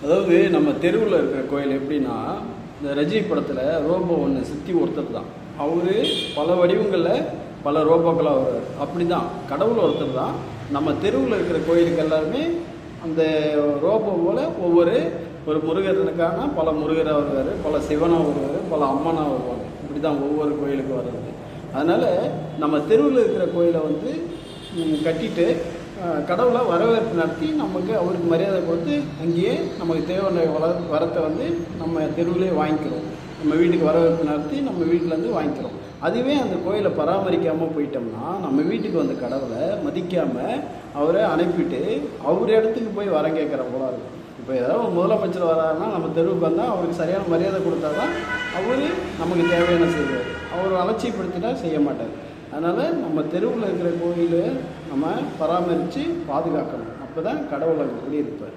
அதாவது நம்ம தெருவில் இருக்கிற கோயில் எப்படின்னா, இந்த ரஜினி படத்தில் ரோபோ ஒன்று சுற்றி ஒருத்தர் தான். அவர் பல வடிவங்களில் பல ரோபோக்களாக வருவார். அப்படி தான் கடவுள் ஒருத்தர் தான். நம்ம தெருவில் இருக்கிற கோயிலுக்கு எல்லாருமே அந்த ரோபோ போல் ஒரு முருகனுக்கான பல முருகராக வருவார், பல சிவனாக வருவார், பல அம்மனாக வருவாங்க. இப்படி தான் ஒவ்வொரு கோயிலுக்கு வர்றது. அதனால் நம்ம தெருவில் இருக்கிற கோயிலை வந்து கட்டிட்டு கடவுளை வரவேற்பு நடத்தி நமக்கு அவருக்கு மரியாதை கொடுத்து அங்கேயே நமக்கு தேவையான வரத்தை வந்து நம்ம தெருவிலே வாங்கிக்கிறோம். நம்ம வீட்டுக்கு வரவேற்பு நடத்தி நம்ம வீட்டிலேருந்து வாங்கிக்கிறோம். அதுவே அந்த கோயிலை பராமரிக்காமல் போயிட்டோம்னா நம்ம வீட்டுக்கு வந்த கடவுளை மதிக்காமல் அவரை அனுப்பிட்டு அவர் இடத்துக்கு போய் வரம் கேட்குற போல இருக்கும். இப்போ ஏதாவது ஒரு முதலமைச்சர் வராருன்னா நம்ம தெருவுக்கு வந்தால் அவருக்கு சரியான மரியாதை கொடுத்தா தான் அவர் நமக்கு தேவையான செய்வார். அவர் அலட்சியப்படுத்தினா செய்ய மாட்டார். அதனால் நம்ம தெருவில் இருக்கிற கோயிலை நம்ம பராமரித்து பாதுகாக்கணும். அப்போ தான் கடவுள் அங்கே குடியிருப்பார்.